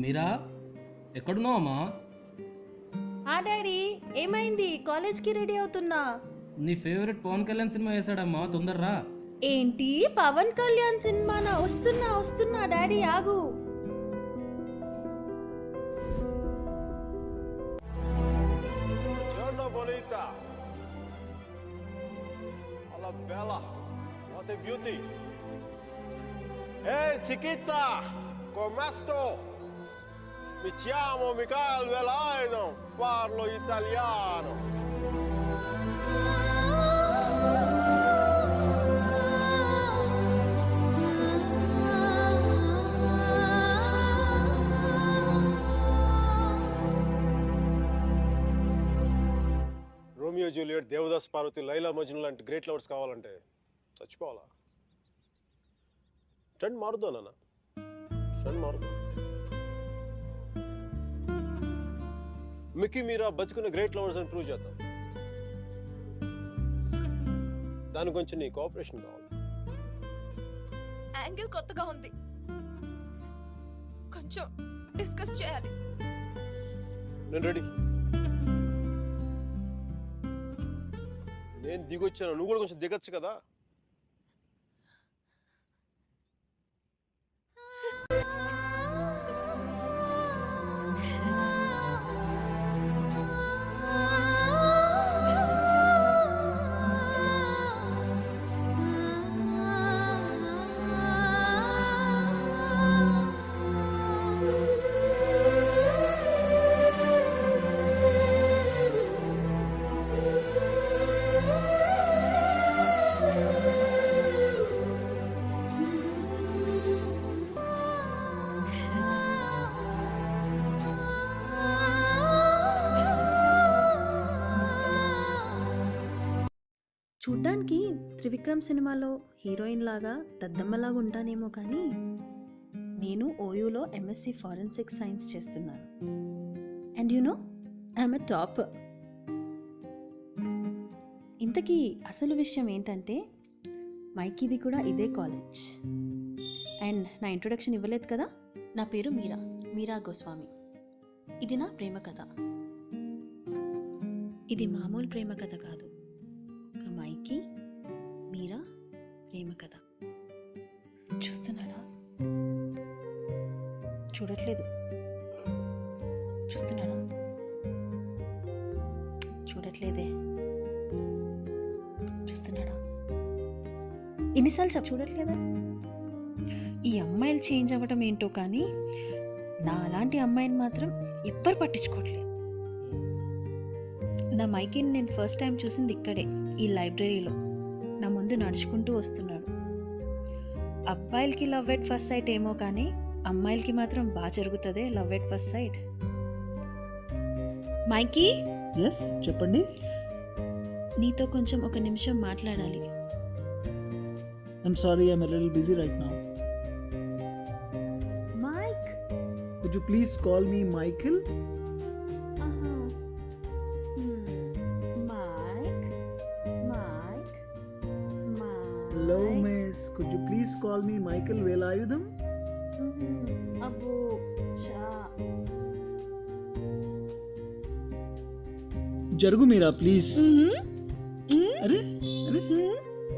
మీరా ఎక్కడున్నావమ్మా? Daddy ఏమైంది? కాలేజ్కి ready అవుతున్నా. నీ ఫేవరెట్ పవన్ కళ్యాణ్ సినిమా వేసాడమ్మా, తొందరరా. ఏంటి పవన్ కళ్యాణ్ సినిమానా? వస్తున్నా డాడీ ఆగు. Giorno bonita. Alla bella. What a beauty. Ehi chiquita, come sto? Mi chiamo Michael Velaino, parlo italiano. Romeo Juliet, Devdas Parvati, Laila Majnu లాంటి గ్రేట్ లవర్స్ కావాలంటే చచ్చిపోవాలా? ట్రెండ్ మారుద్దా నాన్న, ట్రెండ్ మారుద్దా. మిక్కీ మీరా బతుకున్న గ్రేట్ లవర్స్ అని ప్రూవ్ చేద్దాం. దాని గురించి నీ కోఆపరేషన్ కావాలి. యాంగిల్ కొత్తగా ఉంది, కొంచెం డిస్కస్ చేయాలి. నేను రెడీ. నేను దిగొచ్చాను, నువ్వు కూడా కొంచెం దిగచ్చు కదా. చూడ్డానికి త్రివిక్రమ్ సినిమాలో హీరోయిన్ లాగా దద్దమ్మలాగా ఉంటానేమో కానీ నేను ఓయూలో ఎంఎస్సి ఫారెన్సిక్ సైన్స్ చేస్తున్నాను. And you know I'm a topper. ఇంతకీ అసలు విషయం ఏంటంటే మైకీది కూడా ఇదే కాలేజ్. అండ్ నా ఇంట్రొడక్షన్ ఇవ్వలేదు కదా. నా పేరు మీరా గోస్వామి. ఇది నా ప్రేమ కథ. ఇది మామూలు ప్రేమ కథ కాదు, మైకి మీరా ప్రేమ కథ. చూస్తున్నాడా? చూడట్లేదు. చూస్తున్నాడా? చూడట్లేదే. చూస్తున్నాడా? ఎన్నిసార్లు చూడట్లేదా? ఈ అమ్మాయిలు చేంజ్ అవ్వటం ఏంటో కానీ నా అలాంటి అమ్మాయిని మాత్రం ఎవ్వరు పట్టించుకోవట్లేదు. నా మైకిని నేను ఫస్ట్ టైం చూసింది ఇక్కడే, ఈ లైబ్రరీలో. నా ముందు నడుచుకుంటూ వస్తున్నాడు. అబ్బాయిలకి లవ్ ఎట్ ఫస్ట్ సైట్ ఏమో కానీ అమ్మాయిలకి మాత్రం బాగా జరుగుతుంది love at first sight. Mikey, yes చెప్పండి. నీతో కొంచెం ఒక నిమిషం మాట్లాడాలి. I'm sorry, I'm a little busy right now. Mike, Could you please call me Michael? Hello miss, could you please call me Michael Velayudham? అబ్బో చా. జరుగు మీరా ప్లీజ్. అరే అరే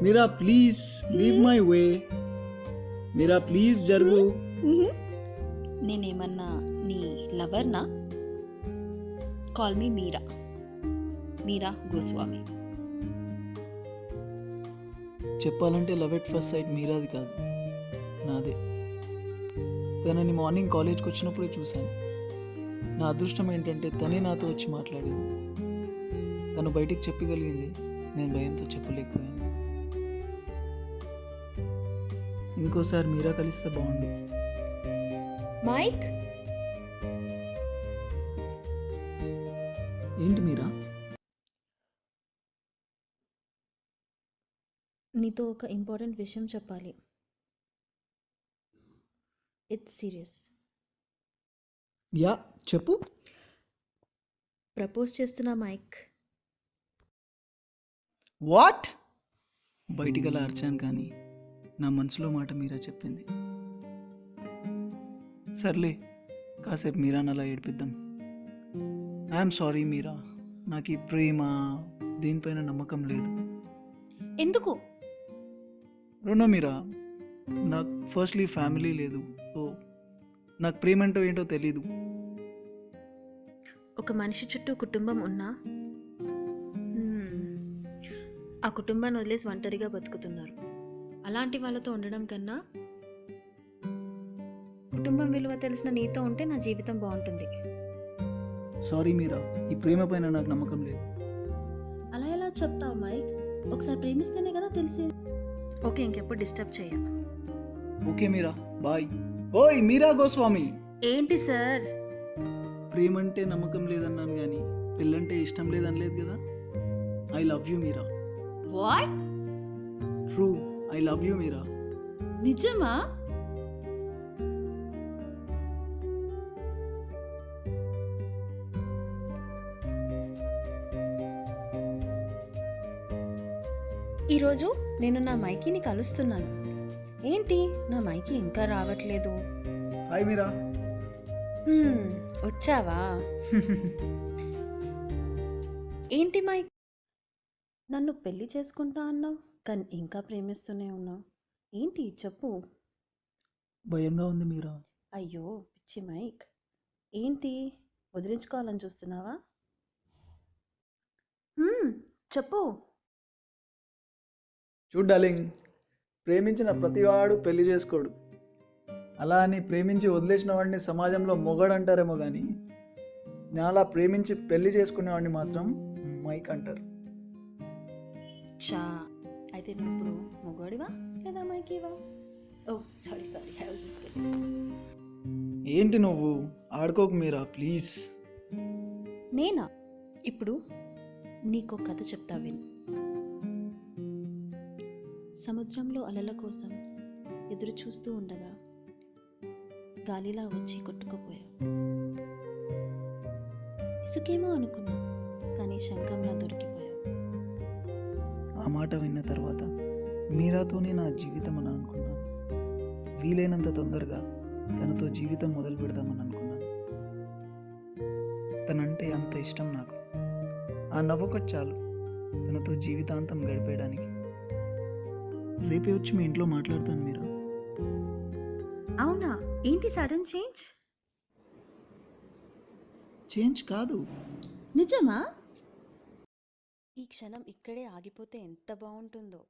Meera please leave my way. Meera please జరుగు. నేనేమన్నా నీ లవర్నా? Call me Meera Goswami. చెప్పాలంటే లవ్ ఎట్ ఫస్ట్ సైట్ మీరాది కాదు, నాదే. తనని మార్నింగ్ కాలేజ్కి వచ్చినప్పుడే చూశాను. నా అదృష్టం ఏంటంటే తనే నాతో వచ్చి మాట్లాడింది. తను బయటికి చెప్పగలిగింది, నేను భయంతో చెప్పలేకపోయాను. ఇంకోసారి మీరా కలిస్తే బాగుండు. మైక్, ఏంటి మీరా? నీతో ఒక ఇంపార్టెంట్ విషయం చెప్పాలి. It's serious. యా చెప్పు. ప్రపోజ్ చేస్తున్నా మైక్. వాట్? బయటికి అలా అరిచాను కానీ నా మనసులో మాట మీరా చెప్పింది. సర్లే, కాసేపు మీరాని అలా ఏడిపిద్దాం. ఐఎమ్ సారీ మీరా, నాకు ఈ ప్రేమ దీనిపైన నమ్మకం లేదు. ఎందుకు? రెండో మీరా, నాకు ఫస్ట్లీ ఫ్యామిలీ లేదు, సో నాకు ప్రేమ అంటే ఏంటో తెలీదు. ఒక మనిషి చుట్టూ కుటుంబం ఉన్నా ఆ కుటుంబాన్ని వదిలేసి ఒంటరిగా బతుకుతున్నారు. అలాంటి వాళ్ళతో ఉండడం కన్నా కుటుంబం విలువ తెలిసిన నీతో ఉంటే నా జీవితం బాగుంటుంది. సారీ మీరా, ఈ ప్రేమ పైన నాకు నమ్మకం లేదు. అలా ఎలా చెప్తావు మైక్? ఒకసారి ప్రేమిస్తేనే కదా తెలిసేది. ఓకే, ఇంకెప్పుడు డిస్టర్బ్ చేయ. ఓకే మీరా, బాయ్. ఓయ్ మీరా గోస్వామి. ఏంటి సార్? ప్రేమ అంటే నమ్మకం లేదన్నాను కానీ పెళ్ళంటే ఇష్టం లేదనలేదు కదా. I love you Meera. What? True, I love you Meera. నిజమా? ఈరోజు నేను నా మైకీని కలుస్తున్నాను. ఏంటి నా మైకీ ఇంకా రావట్లేదు? హాయ్ మీరా. వచ్చావా? ఏంటి మైక్, నన్ను పెళ్లి చేసుకుంటా అన్నావు కానీ ఇంకా ప్రేమిస్తూనే ఉన్నావు. ఏంటి చెప్పు. భయంగా ఉంది మీరా. అయ్యో పిచ్చి మైక్, ఏంటి వదిలించుకోవాలని చూస్తున్నావా? చెప్పు. చూడు డార్లింగ్, ప్రేమించిన ప్రతివాడు పెళ్లి చేసుకోడు. అలా అని ప్రేమించి వదిలేసిన వాడిని సమాజంలో మొగాడు అంటారేమో కానీ అలా ప్రేమించి పెళ్లి చేసుకునేవాడిని మాత్రం మైక్ అంటారు. చా, అయితే నువ్వు ఇప్పుడు మొగోడివా లేదా మైకీవా? Oh sorry, I was just kidding. ఏంటి నువ్వు ఆడుకోకు మీరా, ప్లీజ్. నేనా? ఇప్పుడు నీకో కథ చెప్తా విను. సముద్రంలో అలల కోసం ఎదురు చూస్తూ ఉండగా గాలిలా వచ్చి కొట్టుకుపోయావు. ఇసుకేమో అనుకున్నా కానీ శంఖంలా దొరికిపోయావు. ఆ మాట విన్న తర్వాత మీరాతోనే నా జీవితం అని అనుకున్నాను. వీలైనంత తొందరగా తనతో జీవితం మొదలు పెడదామని అనుకున్నాను. తనంటే అంత ఇష్టం నాకు. ఆ నవ్వొకటి చాలు తనతో జీవితాంతం గడిపేయడానికి. రేపే వచ్చి మీ ఇంట్లో మాట్లాడతాను మీరా. అవునా? ఏంటి సడన్ చేంజ్? చేంజ్ కాదు, నిజమా? ఈ క్షణం ఇక్కడే ఆగిపోతే ఎంత బాగుంటుందో.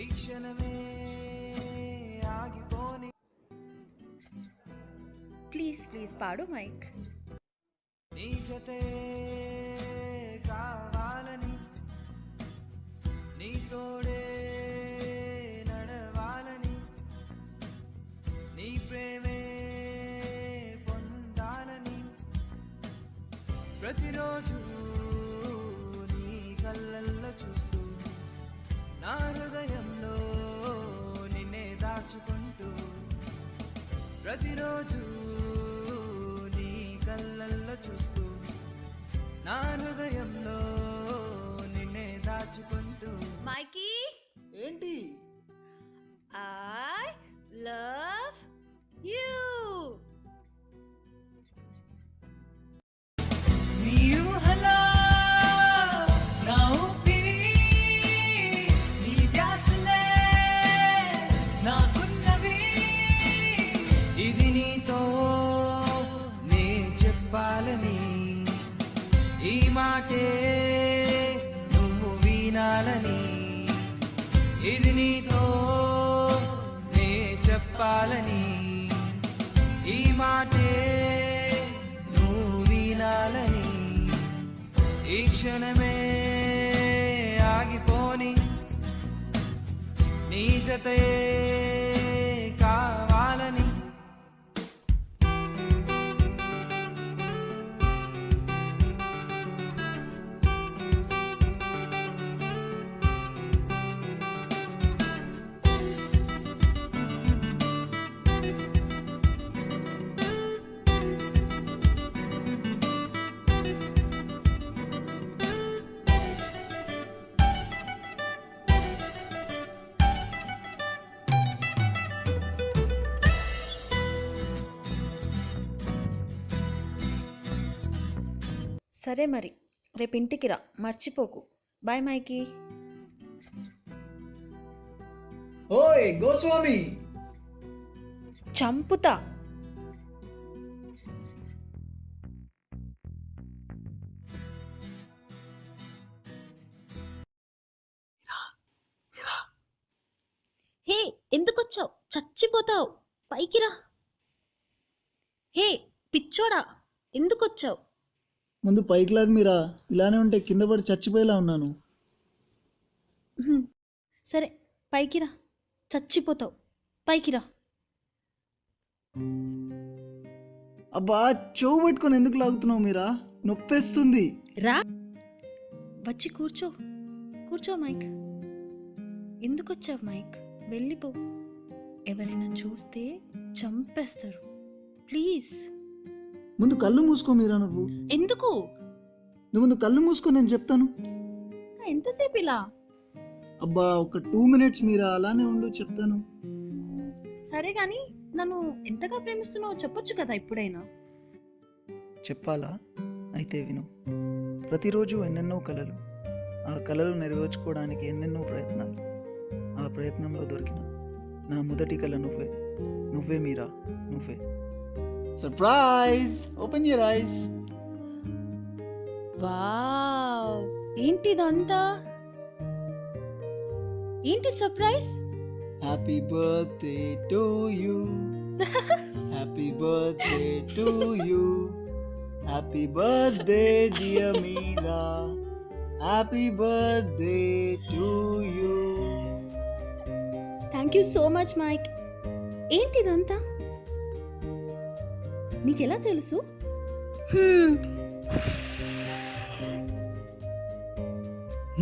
ఈ క్షణమే ఆగిపోని. ప్లీజ్ పాడు మైక్. నీ జతే కావాలని, నీ తోడే నడవాలని, నీ ప్రేమే పొందాలని, ప్రతిరోజు నీ కళ్ళల్లో చూస్తూ నా హృదయంలో నిన్నే దాచుకుంటూ, ప్రతిరోజు నీ కళ్ళల్లో చూస్తూ నా హృదయంలో నిన్నే దాచుకుంటూ. మైకీ, ఏంటి? I love you. నీ ఊహలో నా ఊపిరి, నీ ధ్యాసలే నాకున్నవి. ఇది నీతో నే చెప్పాలని, ఈ మాటే నువ్వు వినాలని. ఇది నీతో నే చెప్పాలని, ఈ మాటే నువ్వు వినాలని. ఈ క్షణమే ఆగిపోని, నీ జతయే కావాలని. సరే మరి రేపు ఇంటికి రా, మర్చిపోకు. బాయ్ మైకీ. ఓయ్ గోస్వామి, చంపుతా. హే, ఎందుకొచ్చావు? చచ్చిపోతావు. పైకి రా. హే పిచ్చోడా, ఎందుకొచ్చావు? ముందు పైకి లాగా మీరా, ఇలానే ఉంటే కింద పడి చచ్చిపోయేలా ఉన్నాను. సరే పైకి రా, చచ్చిపోతావు. పైకి రా. అబ్బా, చెవు పట్టుకొని ఎందుకు లాగుతున్నావు మీరా? నొప్పేస్తుంది. రా, వచ్చి కూర్చో. కూర్చో మైక్. ఎందుకు వచ్చావు మైక్? వెళ్ళిపో. ఎవరైనా చూస్తే చంపేస్తారు. ప్లీజ్. ముందు కళ్ళు మూసుకో మీరా. ఎందుకు? నువ్వు ముందు కళ్ళు మూసుకో, నేను చెప్తాను. ఎంతసేపు ఇలా? అబ్బా, ఒక 2 minutes మీరా, అలానే ఉండు, చెప్తాను. సరే గాని నన్ను ఎంతగా ప్రేమిస్తున్నావో చెప్పొచ్చు కదా ఇప్పుడైనా. చెప్పాలా? అయితే విను. ప్రతిరోజు ఎన్నెన్నో కలలు, ఆ కలలు నెరవేర్చుకోవడానికి ఎన్నెన్నో ప్రయత్నాలు. ఆ ప్రయత్నంలో దొరికిన నా మొదటి కల నువ్వే. నువ్వే మీరా, నువ్వే. Surprise! Open your eyes. Wow, ఏంటిదంతా? ఏంటి surprise? Happy birthday to you. Happy birthday to you. Happy birthday dear Meera. Happy birthday to you. Thank you so much Mike. ఏంటిదంతా? నీకెలా తెలుసు?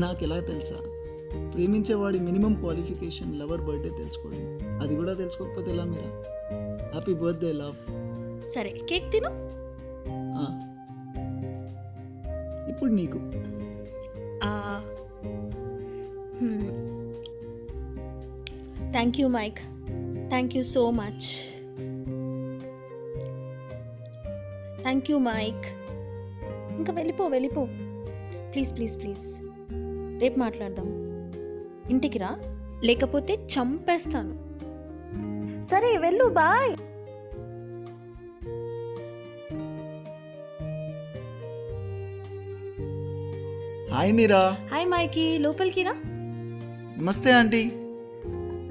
నాకెలా తెలుసా? ప్రేమించేవాడి మినిమం క్వాలిఫికేషన్ లవర్ బర్త్డే తెలుసుకోవడం. అది కూడా తెలుసుకోకపోతే ఎలా మీరా? Happy birthday love. సరే కేక్ తిను. ఇప్పుడు నీకు. Thank you Mike. Thank you so much. Thank you Mike. ఇంకా వెళ్ళిపో, వెళ్ళిపో. ప్లీజ్ ప్లీజ్ ప్లీజ్, రేపు మాట్లాడదాం. ఇంటికి రా, లేకపోతే చంపేస్తాను. సరే వెళ్ళు, బాయ్. హాయ్ మీరా. హాయ్ మైకీ, లోపలికి రా. నమస్తే ఆంటీ.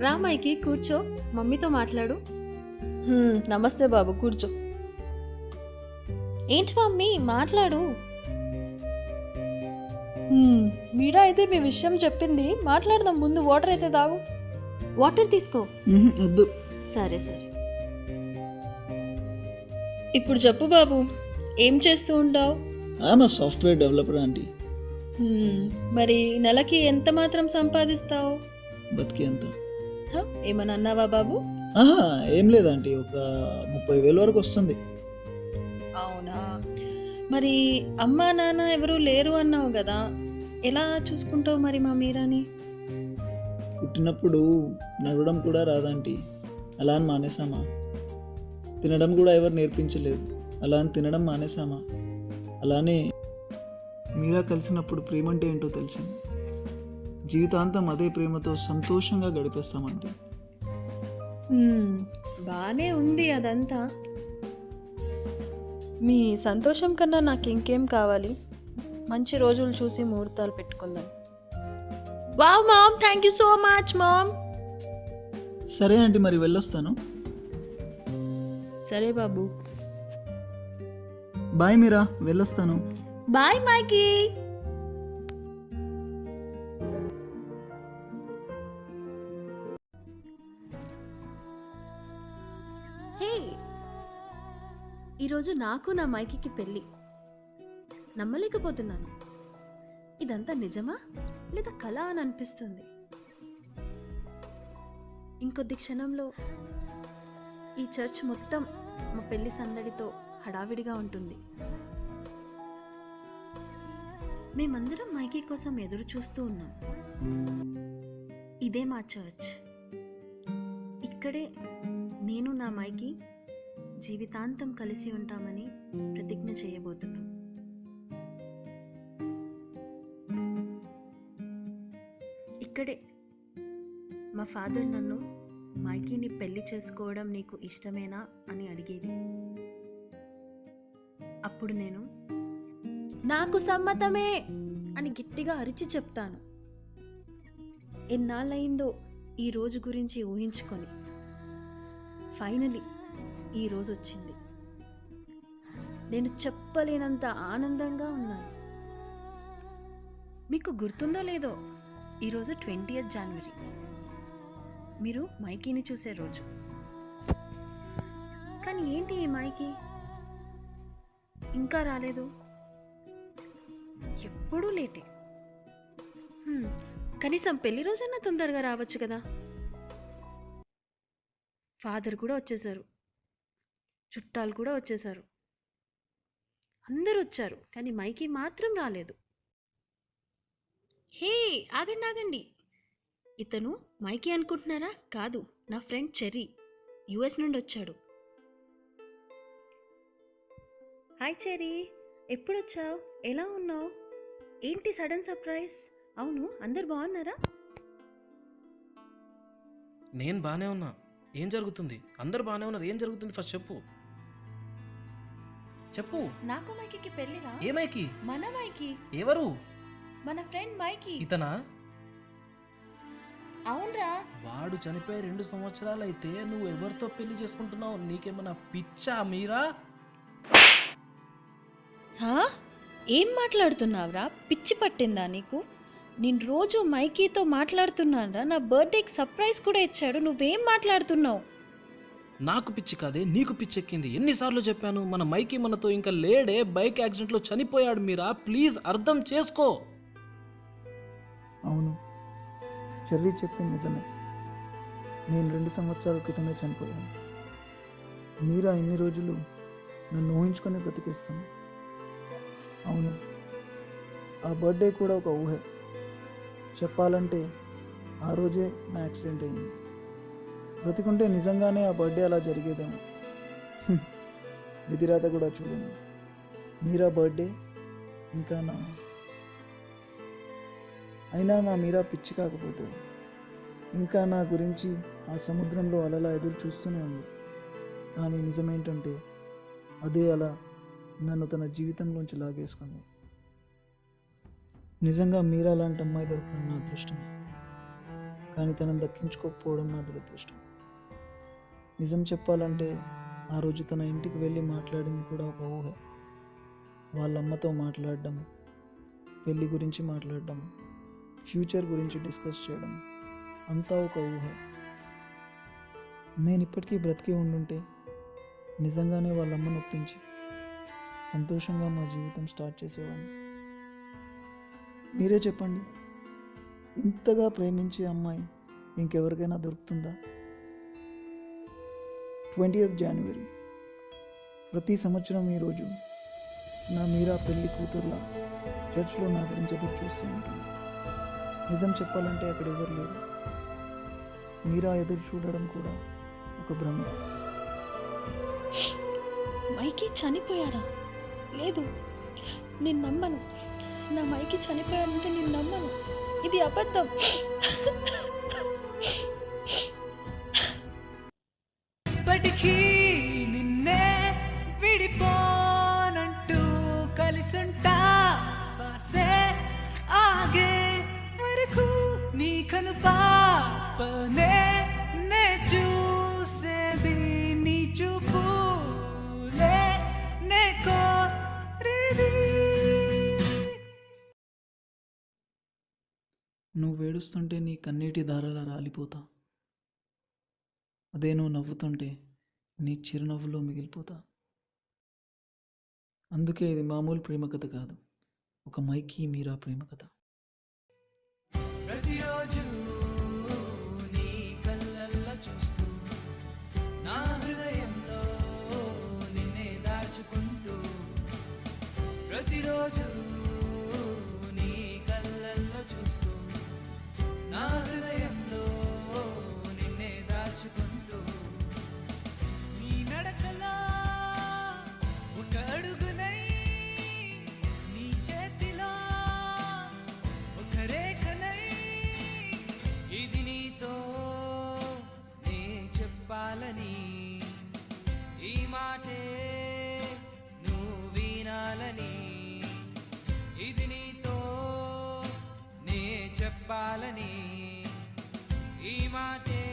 రా మైకీ, కూర్చో, మమ్మీతో మాట్లాడు. నమస్తే బాబు, కూర్చో. ఏంటి మమ్మీ, మాట్లాడు. మీరా అయితే మీ విషయం చెప్పింది, మాట్లాడదాం. ముందు వాటర్ అయితే తాగు. వాటర్ తీసుకో. వద్దు. సరే సరే. ఇప్పుడు చెప్పు బాబు, ఏం చేస్తూ ఉంటావు? I'm a software developer aunty. మరి నెలకి ఎంత మాత్రం సంపాదిస్తావు? బతికేంత. ఏమన్నా అన్నావా బాబు? ఏం లేదంటీ, ఒక 30,000 వరకు వస్తుంది. అవునా? మరి అమ్మా నాన్న ఎవరు లేరు అన్నావు కదా, ఎలా చూసుకుంటావు మరి మా మీరాని? పుట్టినప్పుడు నడవడం కూడా రాదంటీ, అలా అని మానేసామా. తినడం కూడా ఎవరు నేర్పించలేదు, అలా అని తినడం మానేసామా. అలానే మీరా కలిసినప్పుడు ప్రేమ అంటే ఏంటో తెలిసింది. జీవితాంతం అదే ప్రేమతో సంతోషంగా గడిపేస్తామంటే. బానే ఉంది అదంతా. మీ సంతోషం కన్నా నాకు ఇంకేం కావాలి? మంచి రోజులు చూసి ముహూర్తాలు పెట్టుకుందాం. Wow mom, thank you so much mom. సరే ఆంటీ, మరి వెళ్ళొస్తాను. సరే బాబు. బాయ్ మీరా, వెళ్ళొస్తాను. బాయ్ మైకీ. హే, ఈరోజు నాకు నా మైకీకి పెళ్ళి. నమ్మలేకపోతున్నాను. ఇదంతా నిజమా లేదా కళ అని అనిపిస్తుంది. ఇంకొద్ది క్షణంలో ఈ చర్చ్ మొత్తం మా పెళ్లి సందడితో హడావిడిగా ఉంటుంది. మేమందరం మైకీ కోసం ఎదురు చూస్తూ ఉన్నాం. ఇదే మా చర్చ్. ఇక్కడే నేను నా మైకీ జీవితాంతం కలిసి ఉంటామని ప్రతిజ్ఞ చేయబోతున్నాం. ఇక్కడే మా ఫాదర్ నన్ను మైకీని పెళ్లి చేసుకోవడం నీకు ఇష్టమేనా అని అడిగేది. అప్పుడు నేను నాకు సమ్మతమే అని గట్టిగా అరిచి చెప్తాను. ఎన్నాళ్ళయిందో ఈ రోజు గురించి ఊహించుకొని ఫైనలీ ఈ రోజు వచ్చింది. నేను చెప్పలేనంత ఆనందంగా ఉన్నాను. మీకు గుర్తుందో లేదో, ఈరోజు 20th జనవరి, మీరు మైకీని చూసే రోజు. కానీ ఏంటి ఈ మైకీ ఇంకా రాలేదు? ఎప్పుడూ లేటే. కనీసం పెళ్లి రోజన్నా తొందరగా రావచ్చు కదా. ఫాదర్ కూడా వచ్చేసారు, చుట్టాలు కూడా వచ్చేసారు, అందరూ వచ్చారు, కానీ మైకీ మాత్రం రాలేదు. హే, ఆగండి ఆగండి, ఇతను మైకీ అనుకుంటున్నారా? కాదు, నా ఫ్రెండ్ చెర్రీ, యుఎస్ నుండి వచ్చాడు. హాయ్ చెర్రీ, ఎప్పుడొచ్చావు? ఎలా ఉన్నావు? ఏంటి సడన్ సర్ప్రైజ్? అవును, అందరు బాగున్నారా? నేను బాగానే ఉన్నా. ఏం జరుగుతుంది? అందరు బాగానే ఉన్నారు. ఏం జరుగుతుంది? ఫస్ట్ చెప్పు చెప్పు. నాకు మైకీకి పెళ్ళిరా? ఏ మైకీ? మన మైకీ. ఎవరు? మన ఫ్రెండ్ మైకీ. ఇతనా? అవునరా. వాడు చనిపోయి 2 సంవత్సరాలు అయితే నువ్వు ఎవరితో పెళ్లి చేసుకుంటున్నావు? నీకేమన్నా పిచ్చా మీరా? ఏం మాట్లాడుతున్నావురా? పిచ్చి పట్టిందా నీకు? నేను రోజు మైకీతో మాట్లాడుతున్నానురా. నా బర్త్డేకి సర్ప్రైజ్ కూడా ఇచ్చాడు. నువ్వేం మాట్లాడుతున్నావు? నాకు పిచ్చి కాదే, నీకు పిచ్చెక్కింది. ఎన్నిసార్లు చెప్పాను, మన మైకీ మనతో ఇంకా లేడే, బైక్ యాక్సిడెంట్లో చనిపోయాడు. మీరా ప్లీజ్ అర్థం చేసుకో. అవును, చెర్రీ చెప్పింది నిజమే. నేను 2 సంవత్సరాల క్రితమే చనిపోయాను. మీరా ఇన్ని రోజులు నన్ను ఊహించుకొని బ్రతికిస్తాను. అవును, ఆ బర్త్డే కూడా ఒక ఊహే. చెప్పాలంటే ఆ రోజే నా యాక్సిడెంట్ అయింది. బ్రతికుంటే నిజంగానే ఆ బర్త్డే అలా జరిగేదేమో. విధిరాత కూడా చూడండి, మీరా బర్త్డే ఇంకా నా. అయినా నా మీరా పిచ్చి కాకపోతే ఇంకా నా గురించి ఆ సముద్రంలో అలలా ఎదురు చూస్తూనే ఉంది. కానీ నిజమేంటంటే అదే అలా నన్ను తన జీవితంలోంచి లాగేసుకుంది. నిజంగా మీరా లాంటి అమ్మాయి దొరకడం నా అదృష్టం, కానీ తనను దక్కించుకోకపోవడం నా దురదృష్టం. నిజం చెప్పాలంటే ఆ రోజు తన ఇంటికి వెళ్ళి మాట్లాడింది కూడా ఒక ఊహ. వాళ్ళ అమ్మతో మాట్లాడడం, పెళ్ళి గురించి మాట్లాడడం, ఫ్యూచర్ గురించి డిస్కస్ చేయడం, అంతా ఒక ఊహ. నేను ఇప్పటికీ బ్రతికి ఉండుంటే నిజంగానే వాళ్ళ అమ్మను ఒప్పించి సంతోషంగా మా జీవితం స్టార్ట్ చేసేవాడిని. మీరే చెప్పండి, ఇంతగా ప్రేమించే అమ్మాయి ఇంకెవరికైనా దొరుకుతుందా? 20th జనవరి, ప్రతి సంవత్సరం ఈరోజు నా మీరా పెళ్లి కూతుర్లా చర్చ్లో నా గురించి ఎదురు చూస్తూ ఉంటుంది. నిజం చెప్పాలంటే అక్కడ ఎవరు లేరు. మీరా ఎదురు చూడడం కూడా ఒక భ్రమ. మైకీ చనిపోయాడా? లేదు, నేను నమ్మను. నా మైకీ చనిపోయాడంటే నేను నమ్మను. ఇది అబద్ధం. ఇప్పటికీ నిన్నే విడిపోనంటూ కలిసుంటా, శ్వాసే ఆగే వరకు నీ కను పాపనే నే చూసేది, నీ చూపులే నే కోరేది. నువ్వు ఏడుస్తుంటే నీ కన్నీటి ధారలా రాలిపోతా. అదే నువ్వు నవ్వుతుంటే నీ చిరునవ్వులో మిగిలిపోతా. అందుకే ఇది మామూలు ప్రేమ కథ కాదు, ఒక మైకీ మీరా ప్రేమ కథ. ప్రతిరోజు నీ కళ్ళల్లో చూస్తూ, నా హృదయంలో నిన్నే దాచుకుంటూ, ప్రతిరోజు నీ కళ్ళల్లో చూస్తూ, నా హృదయంలో నిన్నే దాచుకుంటూ, నీ నడకలా ఒక అడుగునై, నీ చేతిలో ఒక రేఖనై చెప్పాలని ఈ మాటే